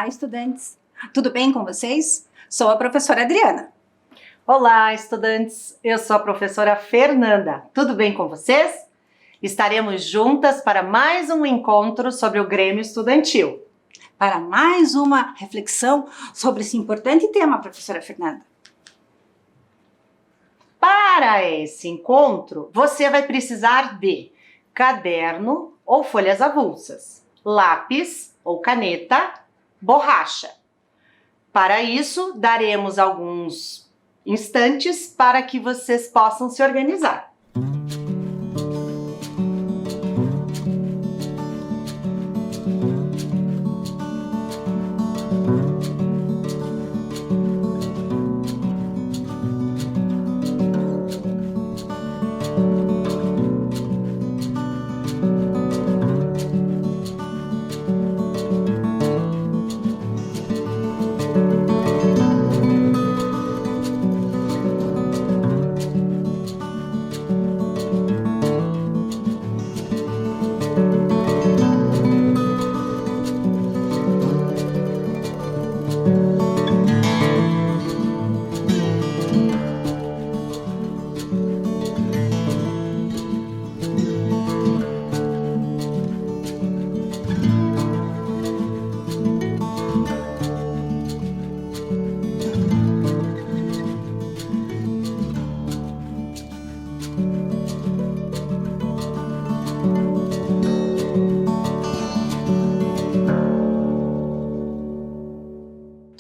Olá, estudantes! Tudo bem com vocês? Sou a professora Adriana. Olá, estudantes! Eu sou a professora Fernanda. Tudo bem com vocês? Estaremos juntas para mais um encontro sobre o Grêmio Estudantil. Para mais uma reflexão sobre esse importante tema, professora Fernanda. Para esse encontro, você vai precisar de caderno ou folhas avulsas, lápis ou caneta, borracha. Para isso, daremos alguns instantes para que vocês possam se organizar.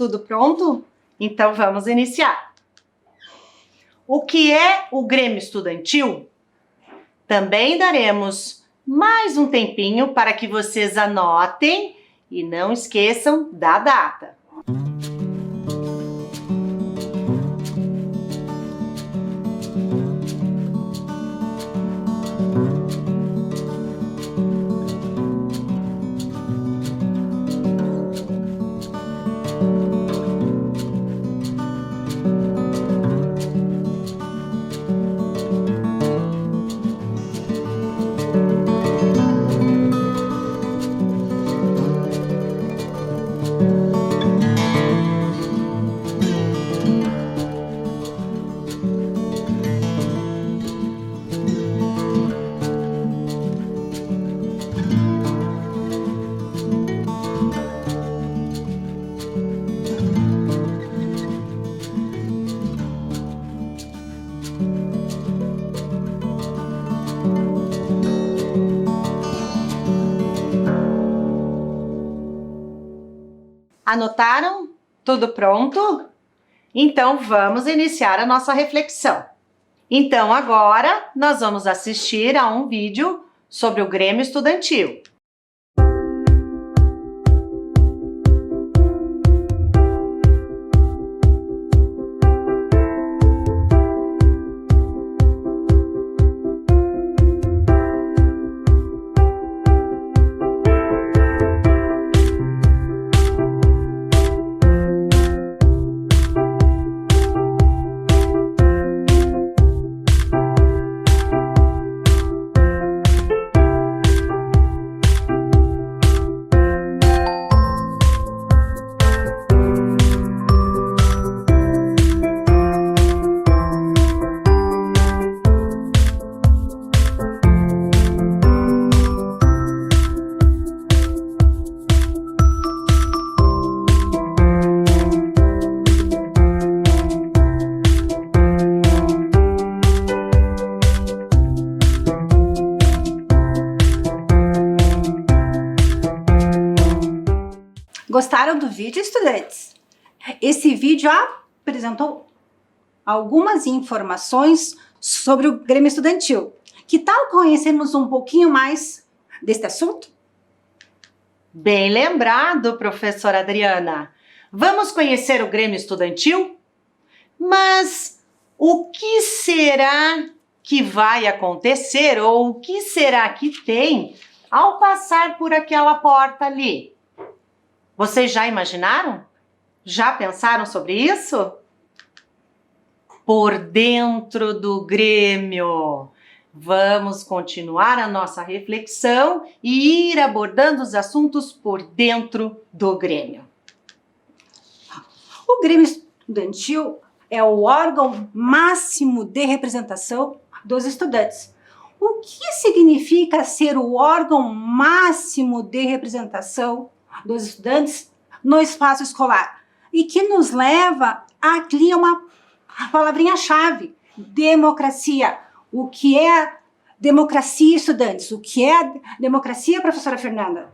Tudo pronto? Então vamos iniciar. O que é o Grêmio Estudantil? Também daremos mais um tempinho para que vocês anotem e não esqueçam da data. Anotaram? Tudo pronto? Então vamos iniciar a nossa reflexão. Então agora nós vamos assistir a um vídeo sobre o Grêmio Estudantil. Gostaram do vídeo, estudantes? Esse vídeo apresentou algumas informações sobre o Grêmio Estudantil. Que tal conhecermos um pouquinho mais deste assunto? Bem lembrado, professora Adriana. Vamos conhecer o Grêmio Estudantil? Mas o que será que vai acontecer ou o que será que tem ao passar por aquela porta ali? Vocês já imaginaram? Já pensaram sobre isso? Por dentro do Grêmio. Vamos continuar a nossa reflexão e ir abordando os assuntos por dentro do Grêmio. O Grêmio Estudantil é o órgão máximo de representação dos estudantes. O que significa ser o órgão máximo de representação dos estudantes no espaço escolar? E que nos leva a aqui uma palavrinha-chave: democracia. O que é democracia, estudantes? O que é democracia, professora Fernanda?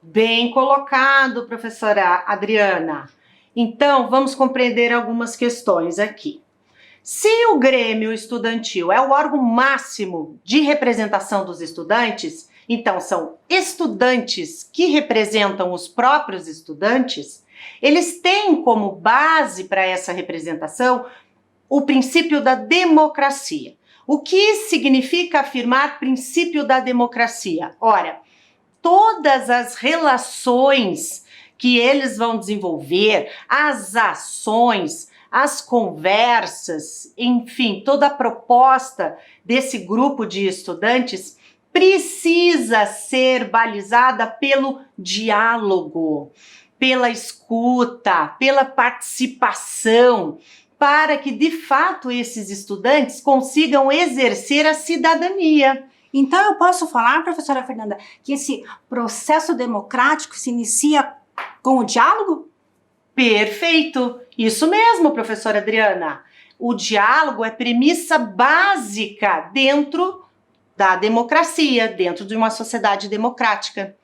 Bem colocado, professora Adriana. Então, vamos compreender algumas questões aqui. Se o Grêmio Estudantil é o órgão máximo de representação dos estudantes, então são estudantes que representam os próprios estudantes, eles têm como base para essa representação o princípio da democracia. O que significa afirmar princípio da democracia? Ora, todas as relações que eles vão desenvolver, as ações, as conversas, enfim, toda a proposta desse grupo de estudantes precisa ser balizada pelo diálogo, pela escuta, pela participação, para que, de fato, esses estudantes consigam exercer a cidadania. Então, eu posso falar, professora Fernanda, que esse processo democrático se inicia com o diálogo? Perfeito! Isso mesmo, professora Adriana. O diálogo é premissa básica dentro da democracia, dentro de uma sociedade democrática.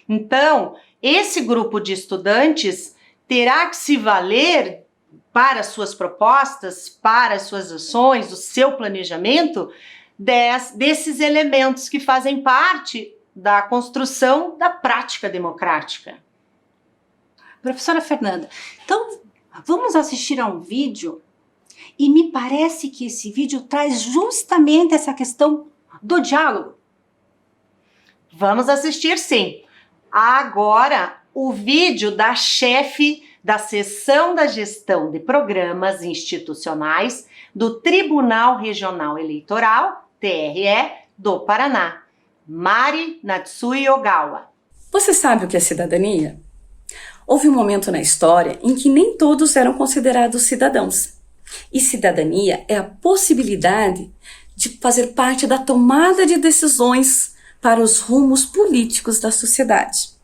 Então, esse grupo de estudantes terá que se valer para suas propostas, para suas ações, o seu planejamento, desses elementos que fazem parte da construção da prática democrática. Professora Fernanda, então vamos assistir a um vídeo e me parece que esse vídeo traz justamente essa questão do diálogo. Vamos assistir, sim. Agora, o vídeo da chefe da Seção da Gestão de Programas Institucionais do Tribunal Regional Eleitoral, TRE, do Paraná, Mari Natsui Ogawa. Você sabe o que é cidadania? Houve um momento na história em que nem todos eram considerados cidadãos. E cidadania é a possibilidade de fazer parte da tomada de decisões para os rumos políticos da sociedade.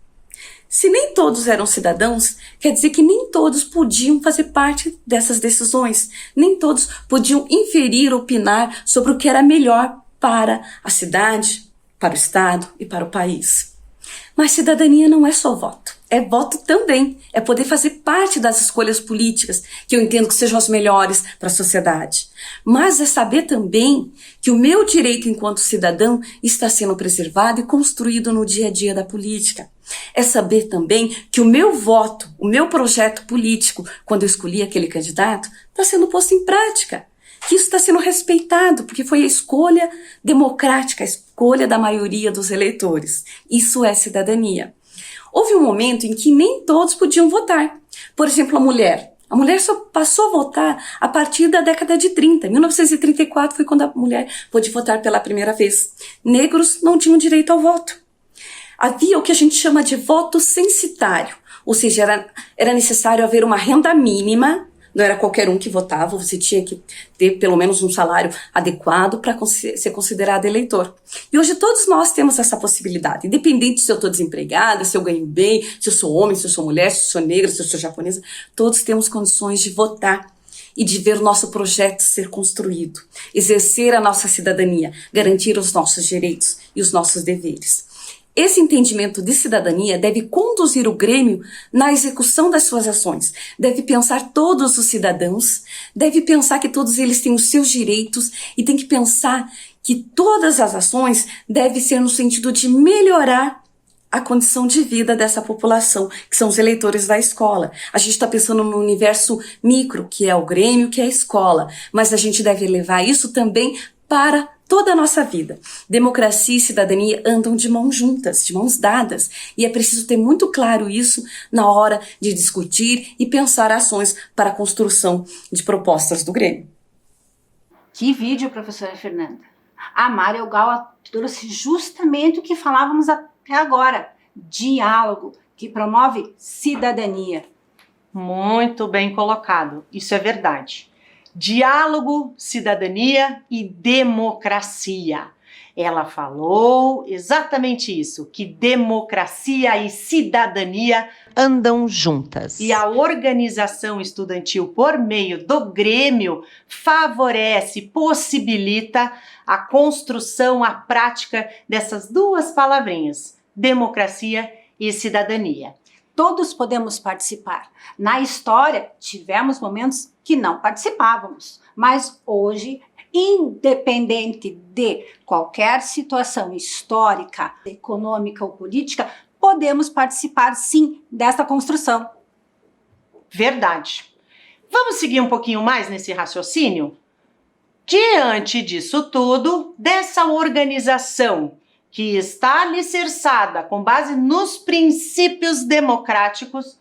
Se nem todos eram cidadãos, quer dizer que nem todos podiam fazer parte dessas decisões, nem todos podiam inferir, opinar sobre o que era melhor para a cidade, para o estado e para o país. Mas cidadania não é só voto, é voto também, é poder fazer parte das escolhas políticas que eu entendo que sejam as melhores para a sociedade. Mas é saber também que o meu direito enquanto cidadão está sendo preservado e construído no dia a dia da política. É saber também que o meu voto, o meu projeto político, quando eu escolhi aquele candidato, está sendo posto em prática. Que isso está sendo respeitado, porque foi a escolha democrática, a escolha da maioria dos eleitores. Isso é cidadania. Houve um momento em que nem todos podiam votar. Por exemplo, a mulher. A mulher só passou a votar a partir da década de 30. 1934 foi quando a mulher pôde votar pela primeira vez. Negros não tinham direito ao voto. Havia o que a gente chama de voto censitário, ou seja, era necessário haver uma renda mínima. Não era qualquer um que votava, você tinha que ter pelo menos um salário adequado para ser considerado eleitor. E hoje todos nós temos essa possibilidade, independente se eu estou desempregada, se eu ganho bem, se eu sou homem, se eu sou mulher, se eu sou negra, se eu sou japonesa, todos temos condições de votar e de ver o nosso projeto ser construído, exercer a nossa cidadania, garantir os nossos direitos e os nossos deveres. Esse entendimento de cidadania deve conduzir o Grêmio na execução das suas ações. Deve pensar todos os cidadãos, deve pensar que todos eles têm os seus direitos e tem que pensar que todas as ações devem ser no sentido de melhorar a condição de vida dessa população, que são os eleitores da escola. A gente está pensando no universo micro, que é o Grêmio, que é a escola, mas a gente deve levar isso também para toda a nossa vida. Democracia e cidadania andam de mãos juntas, de mãos dadas, e é preciso ter muito claro isso na hora de discutir e pensar ações para a construção de propostas do Grêmio. Que vídeo, professora Fernanda. A Mari Ogawa trouxe justamente o que falávamos até agora: diálogo, que promove cidadania. Muito bem colocado, isso é verdade. Diálogo, cidadania e democracia. Ela falou exatamente isso, que democracia e cidadania andam juntas. E a organização estudantil, por meio do Grêmio, favorece, possibilita a construção, a prática dessas duas palavrinhas, democracia e cidadania. Todos podemos participar. Na história, tivemos momentos que não participávamos, mas hoje, independente de qualquer situação histórica, econômica ou política, podemos participar sim dessa construção. Verdade. Vamos seguir um pouquinho mais nesse raciocínio? Diante disso tudo, dessa organização que está alicerçada com base nos princípios democráticos,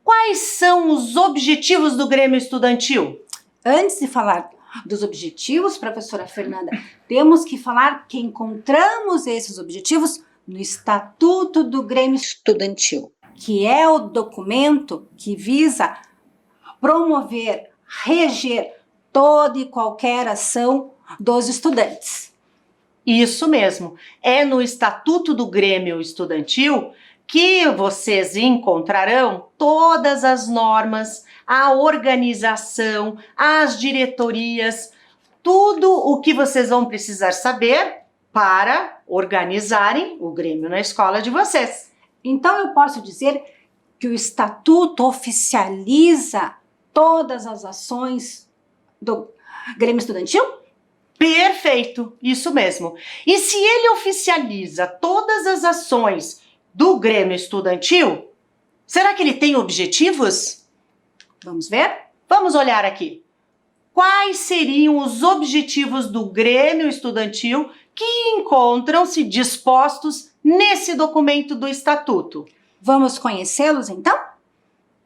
quais são os objetivos do Grêmio Estudantil? Antes de falar dos objetivos, professora Fernanda, temos que falar que encontramos esses objetivos no Estatuto do Grêmio Estudantil, que é o documento que visa promover, reger toda e qualquer ação dos estudantes. Isso mesmo, é no Estatuto do Grêmio Estudantil que vocês encontrarão todas as normas, a organização, as diretorias, tudo o que vocês vão precisar saber para organizarem o Grêmio na escola de vocês. Então eu posso dizer que o Estatuto oficializa todas as ações do Grêmio Estudantil? Perfeito, isso mesmo. E se ele oficializa todas as ações do Grêmio Estudantil, será que ele tem objetivos? Vamos ver? Vamos olhar aqui. Quais seriam os objetivos do Grêmio Estudantil que encontram-se dispostos nesse documento do Estatuto? Vamos conhecê-los então?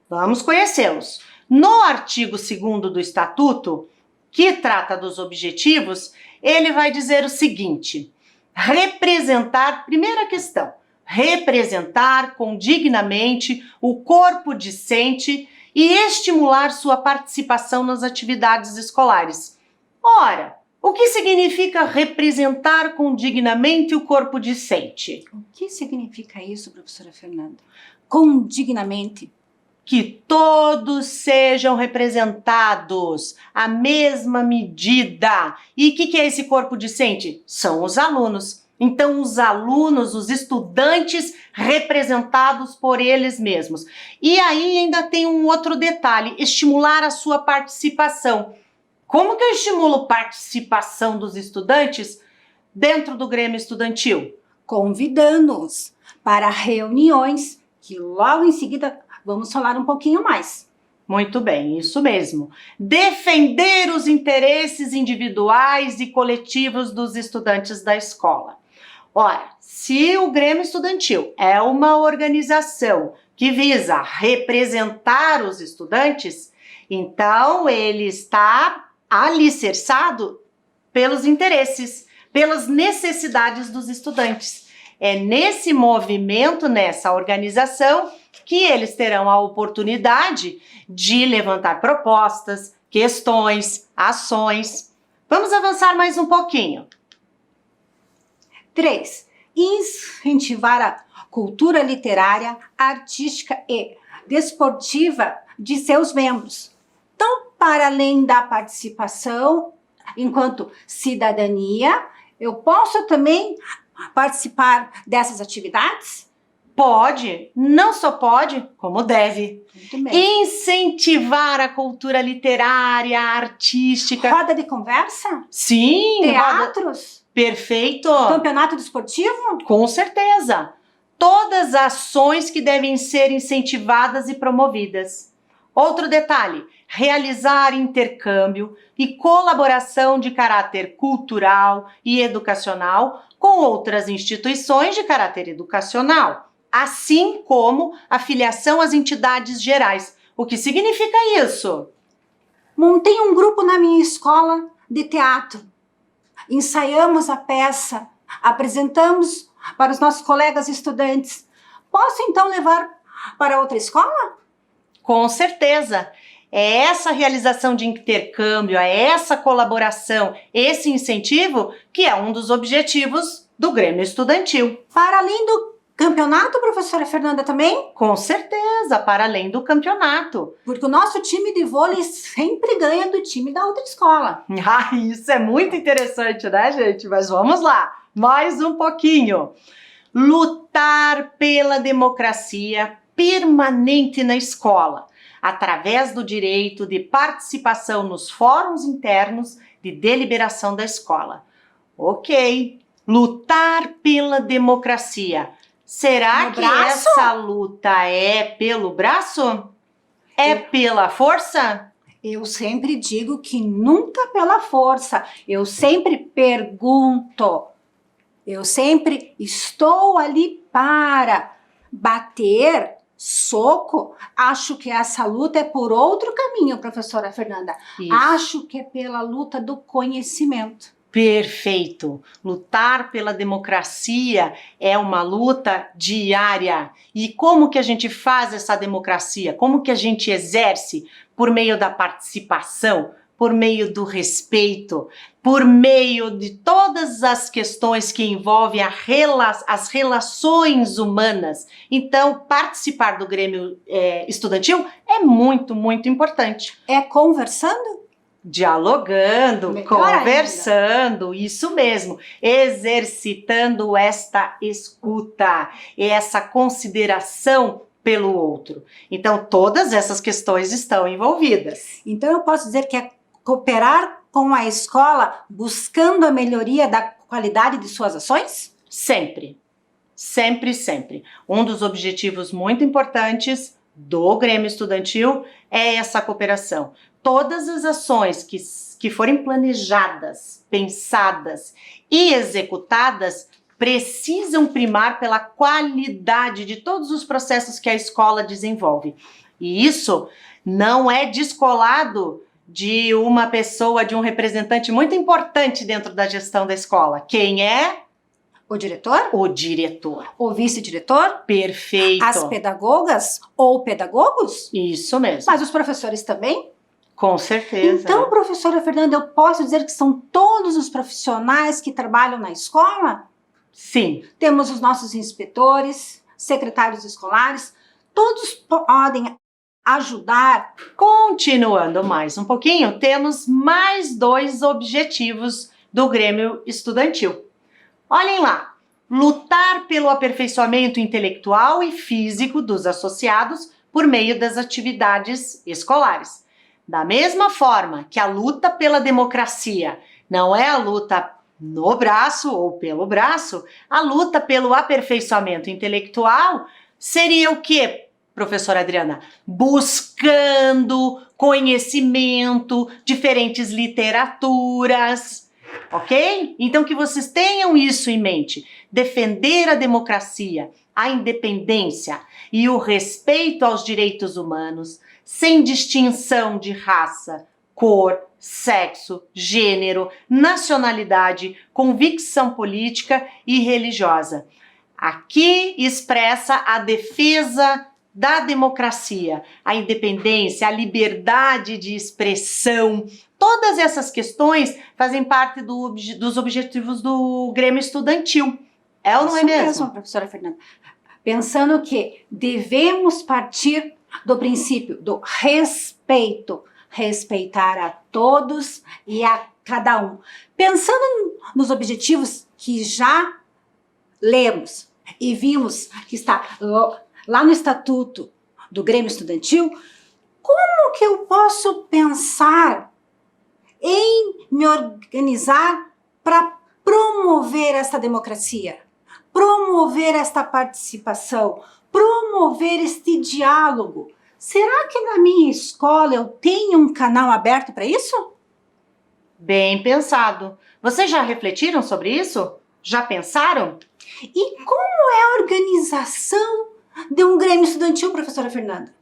Vamos conhecê-los. No artigo 2º do Estatuto, que trata dos objetivos, ele vai dizer o seguinte: representar, primeira questão, representar condignamente o corpo discente e estimular sua participação nas atividades escolares. Ora, o que significa representar condignamente o corpo discente? O que significa isso, professora Fernanda? Condignamente. Que todos sejam representados, a mesma medida. E o que é esse corpo discente? São os alunos. Então, os alunos, os estudantes representados por eles mesmos. E aí ainda tem um outro detalhe, estimular a sua participação. Como que eu estimulo participação dos estudantes dentro do Grêmio Estudantil? Convidando-os para reuniões que logo em seguida vamos falar um pouquinho mais. Muito bem, isso mesmo. Defender os interesses individuais e coletivos dos estudantes da escola. Ora, se o Grêmio Estudantil é uma organização que visa representar os estudantes, então ele está alicerçado pelos interesses, pelas necessidades dos estudantes. É nesse movimento, nessa organização, que eles terão a oportunidade de levantar propostas, questões, ações. Vamos avançar mais um pouquinho. 3. Incentivar a cultura literária, artística e desportiva de seus membros. Então, para além da participação enquanto cidadania, eu posso também participar dessas atividades? Pode, não só pode, como deve. Muito bem. Incentivar a cultura literária, artística. Roda de conversa? Sim, Teatros? Perfeito. Campeonato desportivo? Com certeza. Todas as ações que devem ser incentivadas e promovidas. Outro detalhe, realizar intercâmbio e colaboração de caráter cultural e educacional com outras instituições de caráter educacional, assim como a filiação às entidades gerais. O que significa isso? Montei um grupo na minha escola de teatro. Ensaiamos a peça, apresentamos para os nossos colegas estudantes. Posso então levar para outra escola? Com certeza. É essa realização de intercâmbio, é essa colaboração, esse incentivo que é um dos objetivos do Grêmio Estudantil. Para além do campeonato, professora Fernanda, também? Com certeza, para além do campeonato. Porque o nosso time de vôlei sempre ganha do time da outra escola. Ah, isso é muito interessante, né, gente? Mas vamos lá, mais um pouquinho. Lutar pela democracia permanente na escola, através do direito de participação nos fóruns internos de deliberação da escola. Ok, lutar pela democracia. Será No que braço? essa luta é pelo braço? É pela força? Eu sempre digo que nunca pela força. Eu sempre pergunto. Eu sempre estou ali para bater, soco. Acho que essa luta é por outro caminho, professora Fernanda. Isso. Acho que é pela luta do conhecimento. Perfeito. Lutar pela democracia é uma luta diária. E como que a gente faz essa democracia? Como que a gente exerce? Por meio da participação, por meio do respeito, por meio de todas as questões que envolvem as relações humanas. Então, participar do Grêmio Estudantil é muito, muito importante. É conversando? Dialogando, Melhor conversando, isso mesmo, exercitando esta escuta, essa consideração pelo outro. Então, todas essas questões estão envolvidas. Então, eu posso dizer que é cooperar com a escola buscando a melhoria da qualidade de suas ações? Sempre, sempre, sempre. Um dos objetivos muito importantes do Grêmio Estudantil é essa cooperação. Todas as ações que forem planejadas, pensadas e executadas precisam primar pela qualidade de todos os processos que a escola desenvolve. E isso não é descolado de uma pessoa, de um representante muito importante dentro da gestão da escola. Quem é? O diretor? O diretor. O vice-diretor? Perfeito. As pedagogas ou pedagogos? Isso mesmo. Mas os professores também? Com certeza. Então, professora Fernanda, eu posso dizer que são todos os profissionais que trabalham na escola? Sim. Temos os nossos inspetores, secretários escolares, todos podem ajudar. Continuando mais um pouquinho, temos mais 2 objetivos do Grêmio Estudantil. Olhem lá, lutar pelo aperfeiçoamento intelectual e físico dos associados por meio das atividades escolares. Da mesma forma que a luta pela democracia não é a luta no braço ou pelo braço, a luta pelo aperfeiçoamento intelectual seria o quê, professora Adriana? Buscando conhecimento, diferentes literaturas, ok? Então que vocês tenham isso em mente. Defender a democracia, a independência e o respeito aos direitos humanos, sem distinção de raça, cor, sexo, gênero, nacionalidade, convicção política e religiosa. Aqui expressa a defesa da democracia, a independência, a liberdade de expressão. Todas essas questões fazem parte dos objetivos do Grêmio Estudantil. É ou não é mesmo? Professora Fernanda. Pensando que devemos partir do princípio do respeito, respeitar a todos e a cada um. Pensando nos objetivos que já lemos e vimos que está lá no Estatuto do Grêmio Estudantil, como que eu posso pensar em me organizar para promover esta democracia, promover esta participação, promover este diálogo? Será que na minha escola eu tenho um canal aberto para isso? Bem pensado. Vocês já refletiram sobre isso? Já pensaram? E como é a organização de um Grêmio Estudantil, professora Fernanda?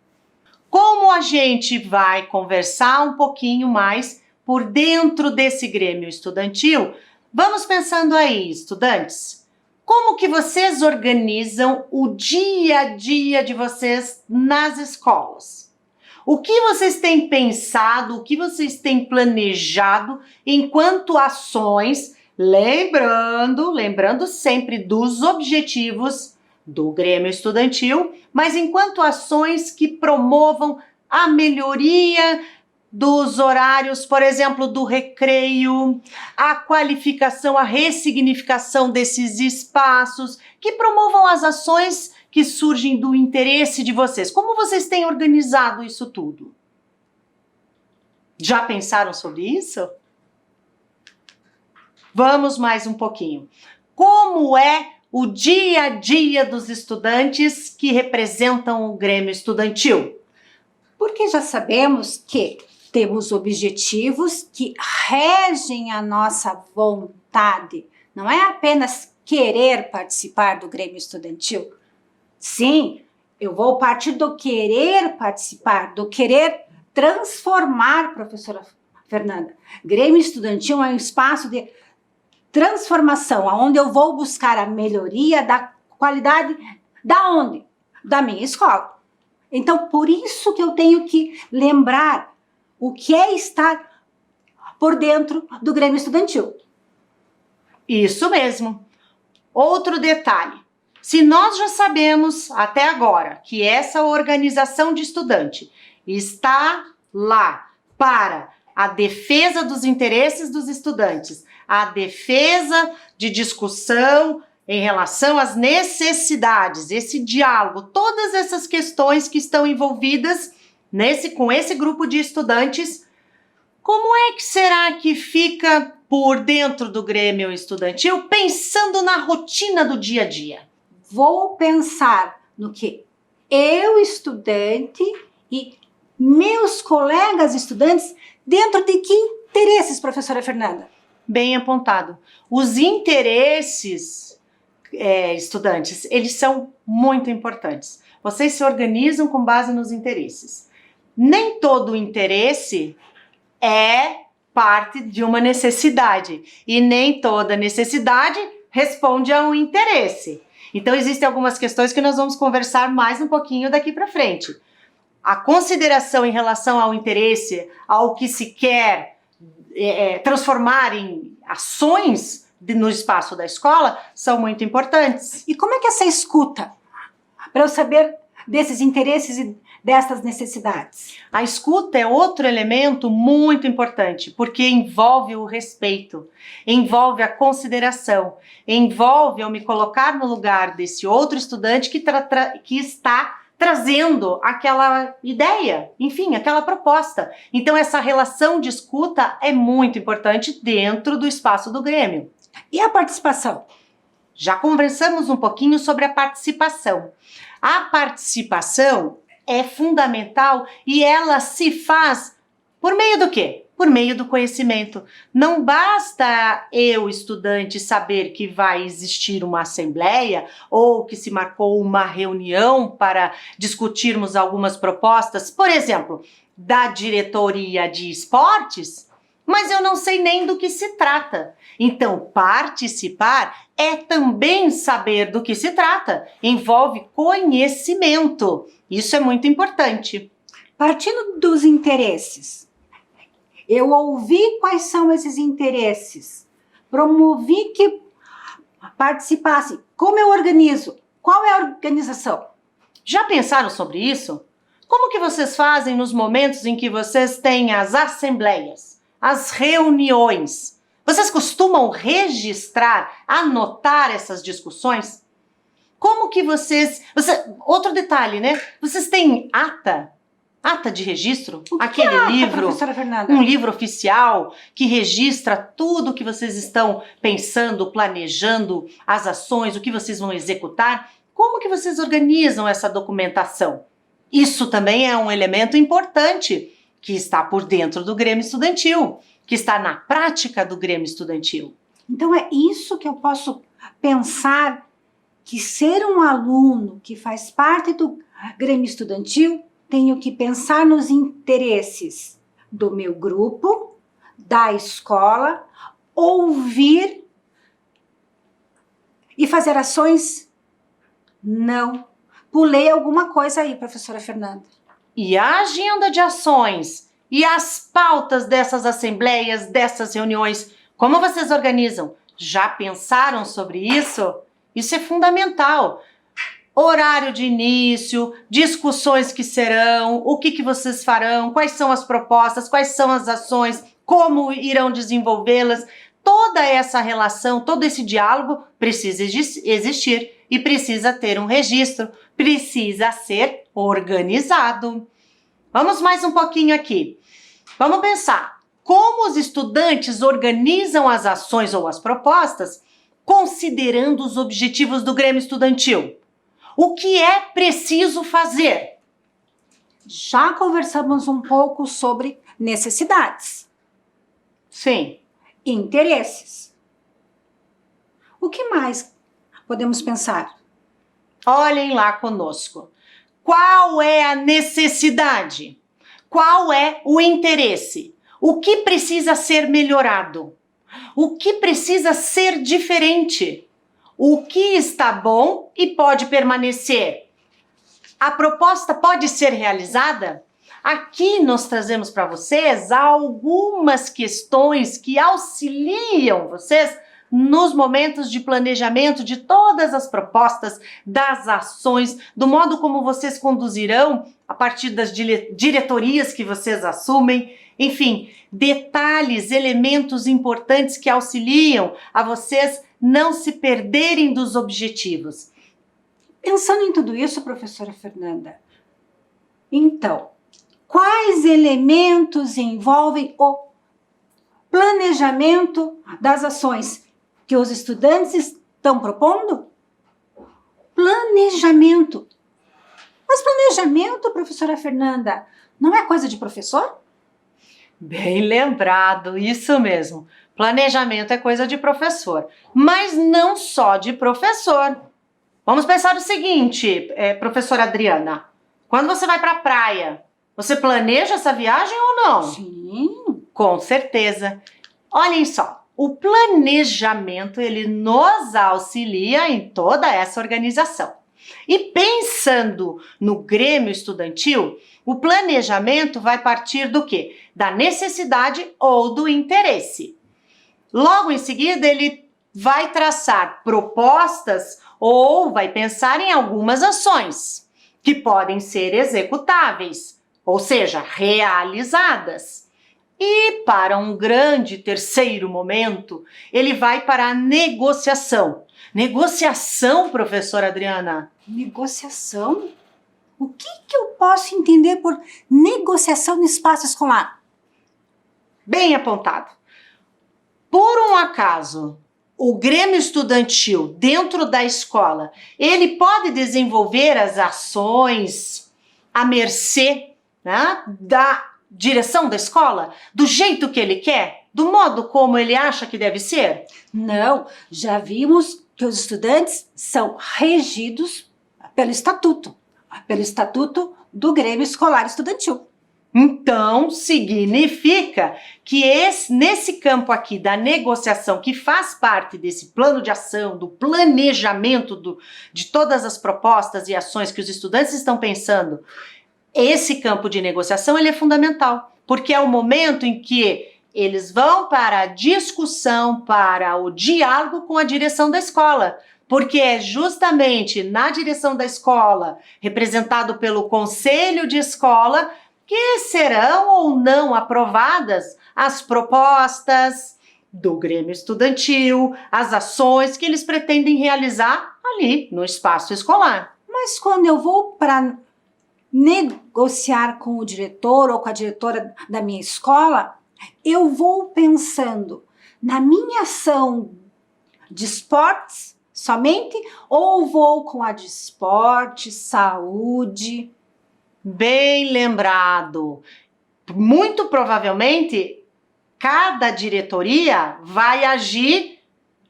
Como a gente vai conversar um pouquinho mais por dentro desse Grêmio Estudantil, vamos pensando aí, estudantes. Como que vocês organizam o dia a dia de vocês nas escolas? O que vocês têm pensado, o que vocês têm planejado enquanto ações, lembrando sempre dos objetivos do Grêmio Estudantil, mas enquanto ações que promovam a melhoria dos horários, por exemplo, do recreio, a qualificação, a ressignificação desses espaços, que promovam as ações que surgem do interesse de vocês. Como vocês têm organizado isso tudo? Já pensaram sobre isso? Vamos mais um pouquinho. Como é o dia a dia dos estudantes que representam o Grêmio Estudantil? Porque já sabemos que temos objetivos que regem a nossa vontade. Não é apenas querer participar do Grêmio Estudantil. Sim, eu vou partir do querer participar, do querer transformar, professora Fernanda. Grêmio Estudantil é um espaço de transformação, onde eu vou buscar a melhoria da qualidade da onde? Da minha escola. Então, por isso que eu tenho que lembrar o que é estar por dentro do Grêmio Estudantil. Isso mesmo. Outro detalhe. Se nós já sabemos até agora que essa organização de estudante está lá para a defesa dos interesses dos estudantes, a defesa de discussão em relação às necessidades, esse diálogo, todas essas questões que estão envolvidas com esse grupo de estudantes, como é que será que fica por dentro do Grêmio Estudantil, pensando na rotina do dia a dia? Vou pensar no que eu, estudante, e meus colegas estudantes, dentro de que interesses, professora Fernanda? Bem apontado. Os interesses, estudantes, eles são muito importantes. Vocês se organizam com base nos interesses. Nem todo interesse é parte de uma necessidade e nem toda necessidade responde a um interesse. Então, existem algumas questões que nós vamos conversar mais um pouquinho daqui para frente. A consideração em relação ao interesse, ao que se quer transformar em ações no espaço da escola, são muito importantes. E como é que essa escuta, para eu saber desses interesses e destas necessidades? A escuta é outro elemento muito importante, porque envolve o respeito, envolve a consideração, envolve eu me colocar no lugar desse outro estudante que está trazendo aquela ideia, enfim, aquela proposta. Então, essa relação de escuta é muito importante dentro do espaço do Grêmio. E a participação? Já conversamos um pouquinho sobre a participação. A participação é fundamental e ela se faz por meio do quê? Por meio do conhecimento. Não basta eu, estudante, saber que vai existir uma assembleia ou que se marcou uma reunião para discutirmos algumas propostas, por exemplo, da diretoria de esportes, mas eu não sei nem do que se trata. Então, participar é também saber do que se trata. Envolve conhecimento. Isso é muito importante. Partindo dos interesses, eu ouvi quais são esses interesses, promovi que participasse. Como eu organizo? Qual é a organização? Já pensaram sobre isso? Como que vocês fazem nos momentos em que vocês têm as assembleias, as reuniões? Vocês costumam registrar, anotar essas discussões? Como que outro detalhe, né? Vocês têm ata de registro? Aquele livro, professora Fernanda? um livro oficial que registra tudo o que vocês estão pensando, planejando, as ações, o que vocês vão executar. Como que vocês organizam essa documentação? Isso também é um elemento importante que está por dentro do Grêmio Estudantil, que está na prática do Grêmio Estudantil. Então é isso que eu posso pensar, que ser um aluno que faz parte do Grêmio Estudantil, tenho que pensar nos interesses do meu grupo, da escola, ouvir e fazer ações? Não. Pulei alguma coisa aí, professora Fernanda. E a agenda de ações? E as pautas dessas assembleias, dessas reuniões? Como vocês organizam? Já pensaram sobre isso? Isso é fundamental. Horário de início, discussões que serão, o que vocês farão, quais são as propostas, quais são as ações, como irão desenvolvê-las. Toda essa relação, todo esse diálogo precisa existir e precisa ter um registro, precisa ser organizado. Vamos mais um pouquinho aqui. Vamos pensar como os estudantes organizam as ações ou as propostas considerando os objetivos do Grêmio Estudantil. O que é preciso fazer? Já conversamos um pouco sobre necessidades. Sim. Interesses. O que mais podemos pensar? Olhem lá conosco. Qual é a necessidade? Qual é o interesse? O que precisa ser melhorado? O que precisa ser diferente? O que está bom e pode permanecer? A proposta pode ser realizada? Aqui nós trazemos para vocês algumas questões que auxiliam vocês nos momentos de planejamento de todas as propostas, das ações, do modo como vocês conduzirão a partir das diretorias que vocês assumem. Enfim, detalhes, elementos importantes que auxiliam a vocês não se perderem dos objetivos. Pensando em tudo isso, professora Fernanda, então, quais elementos envolvem o planejamento das ações que os estudantes estão propondo? Planejamento. Mas planejamento, professora Fernanda, não é coisa de professor? Bem lembrado, isso mesmo. Planejamento é coisa de professor, mas não só de professor. Vamos pensar o seguinte, professora Adriana, quando você vai para a praia, você planeja essa viagem ou não? Sim. Com certeza. Olhem só, o planejamento, ele nos auxilia em toda essa organização. E pensando no Grêmio Estudantil, o planejamento vai partir do quê? Da necessidade ou do interesse. Logo em seguida, ele vai traçar propostas ou vai pensar em algumas ações que podem ser executáveis, ou seja, realizadas. E para um grande terceiro momento, ele vai para a negociação. Negociação, professora Adriana? Negociação? O que eu posso entender por negociação no espaço escolar? Bem apontado. Por um acaso, o Grêmio Estudantil dentro da escola, ele pode desenvolver as ações à mercê, né, da direção da escola, do jeito que ele quer, do modo como ele acha que deve ser? Não, já vimos que os estudantes são regidos pelo estatuto do Grêmio Escolar Estudantil. Então, significa que nesse campo aqui da negociação, que faz parte desse plano de ação, do planejamento de todas as propostas e ações que os estudantes estão pensando, esse campo de negociação ele é fundamental, porque é o momento em que eles vão para a discussão, para o diálogo com a direção da escola, porque é justamente na direção da escola, representado pelo conselho de escola, que serão ou não aprovadas as propostas do Grêmio Estudantil, as ações que eles pretendem realizar ali no espaço escolar. Mas quando eu vou para negociar com o diretor ou com a diretora da minha escola, eu vou pensando na minha ação de esportes somente ou vou com a de esporte, saúde? Bem lembrado. Muito provavelmente, cada diretoria vai agir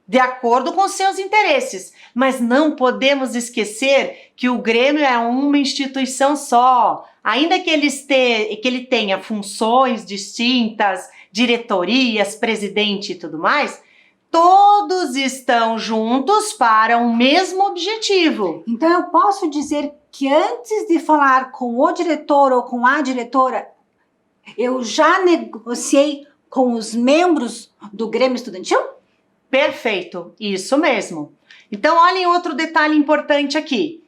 de acordo com seus interesses, mas não podemos esquecer que o Grêmio é uma instituição só. Ainda que ele tenha funções distintas, diretorias, presidente e tudo mais, todos estão juntos para um mesmo objetivo. Então eu posso dizer que antes de falar com o diretor ou com a diretora, eu já negociei com os membros do Grêmio Estudantil? Perfeito, isso mesmo. Então, olhem outro detalhe importante aqui.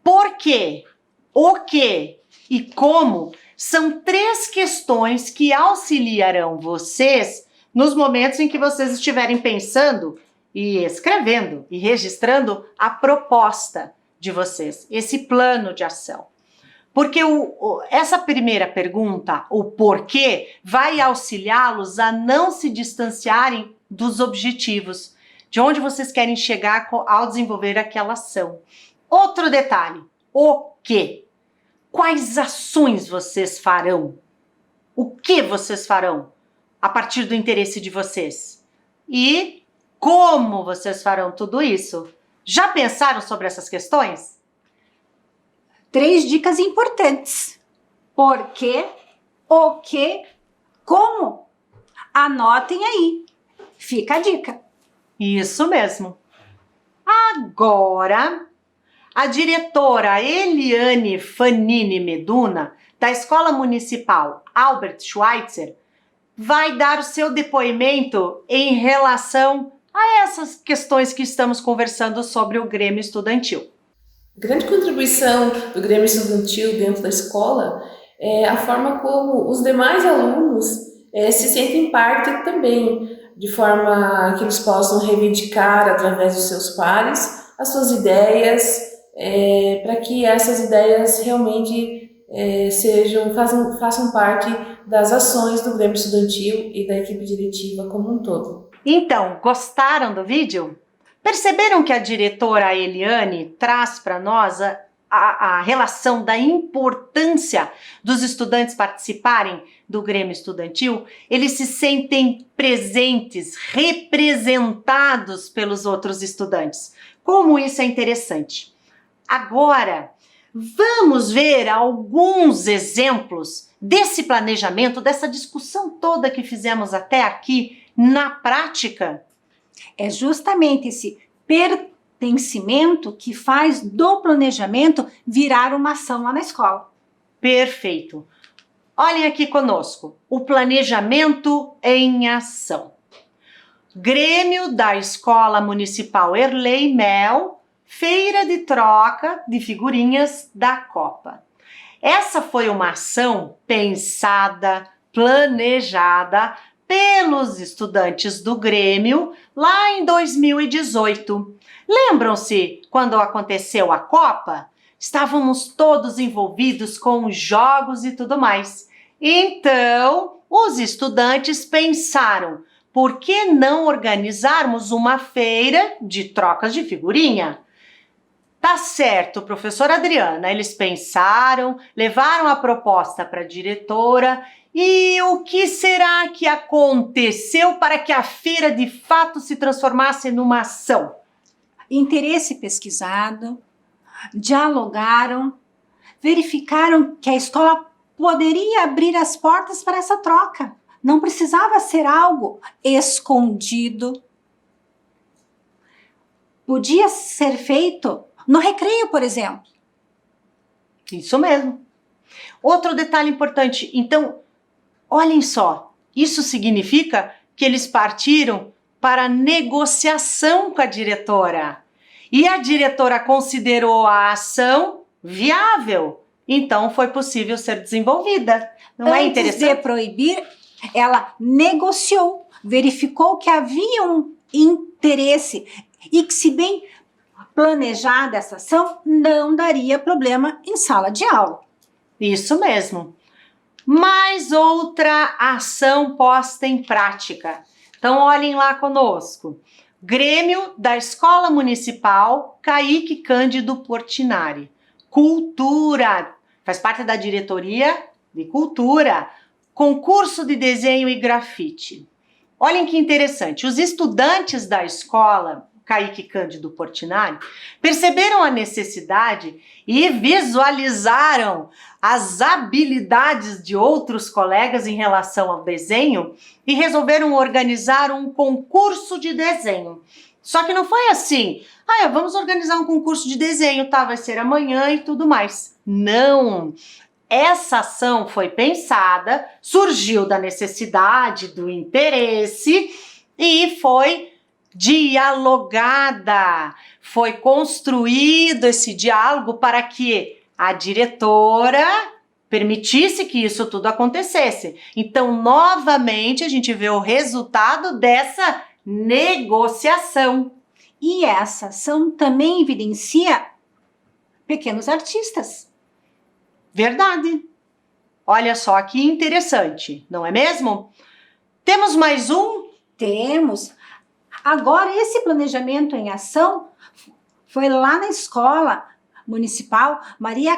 Por quê, o que e como são 3 questões que auxiliarão vocês nos momentos em que vocês estiverem pensando e escrevendo e registrando a proposta de vocês, esse plano de ação. Porque essa primeira pergunta, o porquê, vai auxiliá-los a não se distanciarem dos objetivos, de onde vocês querem chegar ao desenvolver aquela ação. Outro detalhe, o quê? Quais ações vocês farão? O que vocês farão a partir do interesse de vocês? E como vocês farão tudo isso? Já pensaram sobre essas questões? 3 dicas importantes. Por quê, o que, como. Anotem aí. Fica a dica. Isso mesmo. Agora, a diretora Eliane Fanini Meduna, da Escola Municipal Albert Schweitzer, vai dar o seu depoimento em relação a essas questões que estamos conversando sobre o Grêmio Estudantil. A grande contribuição do Grêmio Estudantil dentro da escola é a forma como os demais alunos se sentem parte também, de forma que eles possam reivindicar através dos seus pares as suas ideias, para que essas ideias realmente façam parte das ações do Grêmio Estudantil e da equipe diretiva como um todo. Então, gostaram do vídeo? Perceberam que a diretora Eliane traz para nós a relação da importância dos estudantes participarem do Grêmio Estudantil? Eles se sentem presentes, representados pelos outros estudantes. Como isso é interessante. Agora, vamos ver alguns exemplos desse planejamento, dessa discussão toda que fizemos até aqui na prática? É justamente esse pertencimento que faz do planejamento virar uma ação lá na escola. Perfeito. Olhem aqui conosco, o planejamento em ação. Grêmio da Escola Municipal Erlei Mel, feira de troca de figurinhas da Copa. Essa foi uma ação pensada, planejada pelos estudantes do Grêmio lá em 2018. Lembram-se quando aconteceu a Copa? Estávamos todos envolvidos com os jogos e tudo mais. Então, os estudantes pensaram, por que não organizarmos uma feira de trocas de figurinha? Tá certo, professora Adriana, eles pensaram, levaram a proposta para a diretora. E o que será que aconteceu para que a feira de fato se transformasse numa ação? Interesse pesquisado, dialogaram, verificaram que a escola poderia abrir as portas para essa troca. Não precisava ser algo escondido. Podia ser feito no recreio, por exemplo. Isso mesmo. Outro detalhe importante, então, olhem só, isso significa que eles partiram para a negociação com a diretora. E a diretora considerou a ação viável, então foi possível ser desenvolvida. Não é interessante? Antes de proibir, ela negociou, verificou que havia um interesse e que, se bem planejada essa ação, não daria problema em sala de aula. Isso mesmo. Mais outra ação posta em prática. Então, olhem lá conosco. Grêmio da Escola Municipal Caíque Cândido Portinari. Cultura. Faz parte da diretoria de cultura. Concurso de desenho e grafite. Olhem que interessante. Os estudantes da escola Caíque Cândido Portinari perceberam a necessidade e visualizaram as habilidades de outros colegas em relação ao desenho e resolveram organizar um concurso de desenho. Só que não foi assim. Vamos organizar um concurso de desenho, tá? Vai ser amanhã e tudo mais. Não! Essa ação foi pensada, surgiu da necessidade, do interesse e foi dialogada. Foi construído esse diálogo para que a diretora permitisse que isso tudo acontecesse. Então, novamente, a gente vê o resultado dessa negociação. E essa ação também evidencia pequenos artistas. Verdade. Olha só que interessante, não é mesmo? Temos mais um? Temos. Agora, esse planejamento em ação foi lá na escola municipal Maria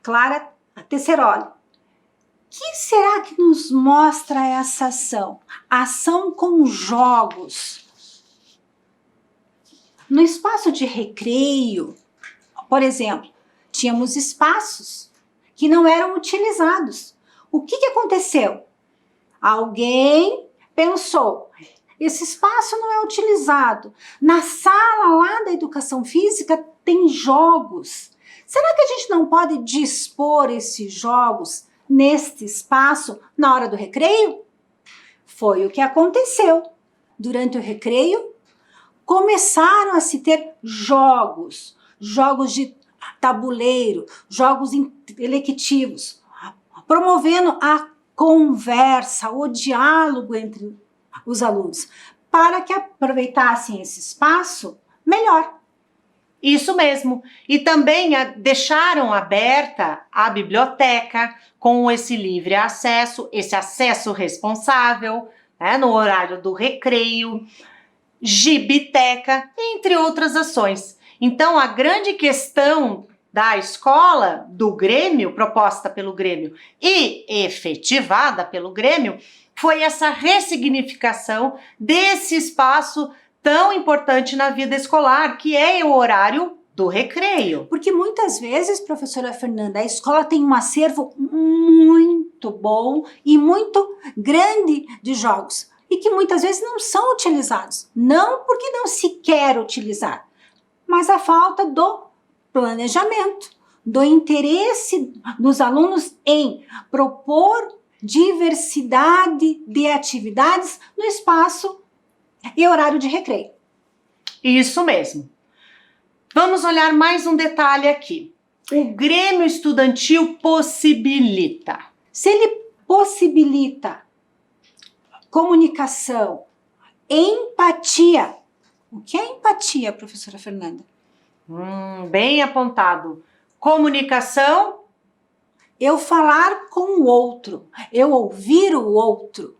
Clara Tesseroli. O que será que nos mostra essa ação? Ação com jogos. No espaço de recreio, por exemplo, tínhamos espaços que não eram utilizados. O que aconteceu? Alguém pensou, esse espaço não é utilizado. Na sala lá da educação física tem jogos. Será que a gente não pode dispor esses jogos neste espaço na hora do recreio? Foi o que aconteceu. Durante o recreio, começaram a se ter jogos de tabuleiro, jogos intelectivos, promovendo a conversa, o diálogo entre os alunos, para que aproveitassem esse espaço melhor. Isso mesmo. E também deixaram aberta a biblioteca com esse livre acesso, esse acesso responsável, no horário do recreio, gibiteca, entre outras ações. Então, a grande questão da escola, do Grêmio, proposta pelo Grêmio e efetivada pelo Grêmio, foi essa ressignificação desse espaço tão importante na vida escolar, que é o horário do recreio. Porque muitas vezes, professora Fernanda, a escola tem um acervo muito bom e muito grande de jogos, e que muitas vezes não são utilizados. Não porque não se quer utilizar, mas a falta do planejamento, do interesse dos alunos em propor diversidade de atividades no espaço e horário de recreio. Isso mesmo. Vamos olhar mais um detalhe aqui. O Grêmio Estudantil possibilita. Se ele possibilita comunicação, empatia. O que é empatia, professora Fernanda? Bem apontado. Comunicação. Eu falar com o outro, eu ouvir o outro.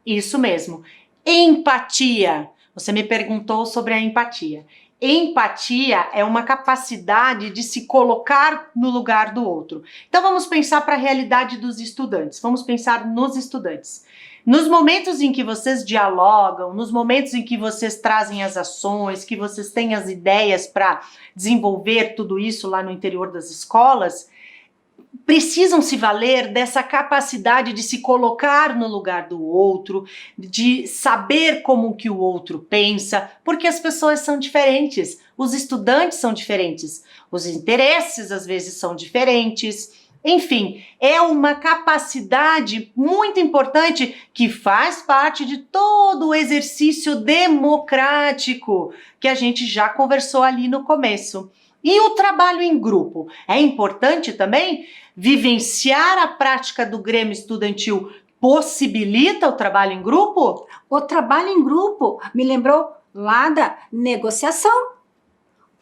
Isso mesmo. Empatia. Você me perguntou sobre a empatia. Empatia é uma capacidade de se colocar no lugar do outro. Então vamos pensar para a realidade dos estudantes. Vamos pensar nos estudantes. Nos momentos em que vocês dialogam, nos momentos em que vocês trazem as ações, que vocês têm as ideias para desenvolver tudo isso lá no interior das escolas, precisam se valer dessa capacidade de se colocar no lugar do outro, de saber como que o outro pensa, porque as pessoas são diferentes, os estudantes são diferentes, os interesses às vezes são diferentes. Enfim, é uma capacidade muito importante que faz parte de todo o exercício democrático que a gente já conversou ali no começo. E o trabalho em grupo? É importante também? Vivenciar a prática do Grêmio Estudantil possibilita o trabalho em grupo? O trabalho em grupo me lembrou lá da negociação.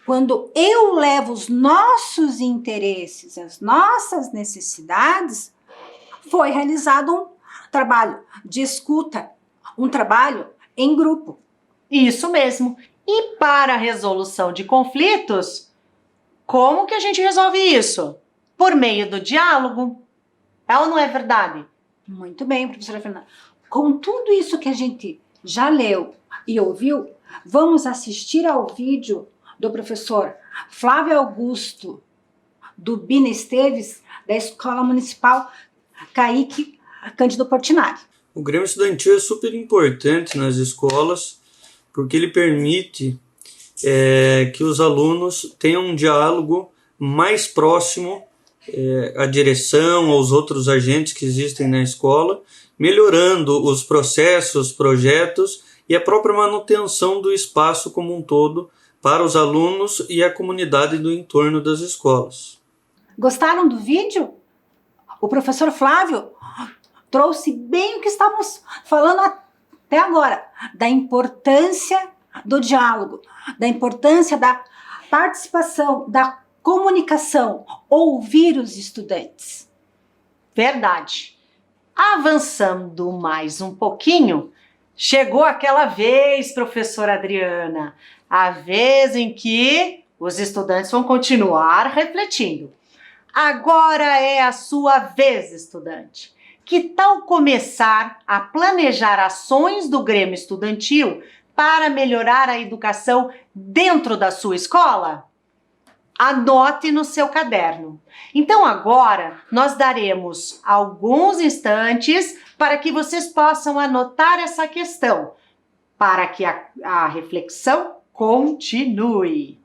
Quando eu levo os nossos interesses, as nossas necessidades, foi realizado um trabalho de escuta, um trabalho em grupo. Isso mesmo. E para a resolução de conflitos, como que a gente resolve isso? Por meio do diálogo. É ou não é verdade? Muito bem, professora Fernanda. Com tudo isso que a gente já leu e ouviu, vamos assistir ao vídeo do professor Flávio Augusto, do Bina Esteves, da Escola Municipal Caíque Cândido Portinari. O Grêmio Estudantil é super importante nas escolas porque ele permite que os alunos tenham um diálogo mais próximo à direção, aos outros agentes que existem na escola, melhorando os processos, projetos e a própria manutenção do espaço como um todo para os alunos e a comunidade do entorno das escolas. Gostaram do vídeo? O professor Flávio trouxe bem o que estávamos falando até agora, da importância do diálogo, da importância da participação, da comunicação, ouvir os estudantes. Verdade. Avançando mais um pouquinho, chegou aquela vez, professora Adriana, a vez em que os estudantes vão continuar refletindo. Agora é a sua vez, estudante. Que tal começar a planejar ações do Grêmio Estudantil para melhorar a educação dentro da sua escola? Anote no seu caderno. Então agora nós daremos alguns instantes para que vocês possam anotar essa questão, para que a reflexão continue.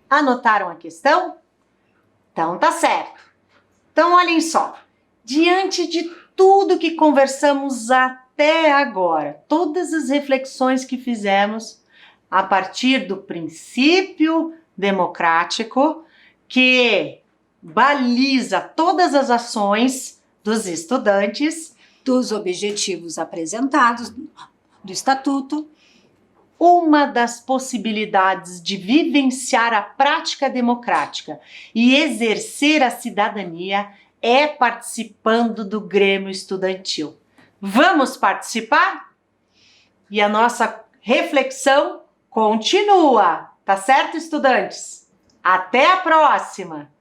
Anotaram a questão? Então tá certo. Então olhem só, diante de tudo que conversamos até agora, todas as reflexões que fizemos a partir do princípio democrático que baliza todas as ações dos estudantes, Dos objetivos apresentados do Estatuto, uma das possibilidades de vivenciar a prática democrática e exercer a cidadania é participando do Grêmio Estudantil. Vamos participar? E a nossa reflexão continua, tá certo, estudantes? Até a próxima!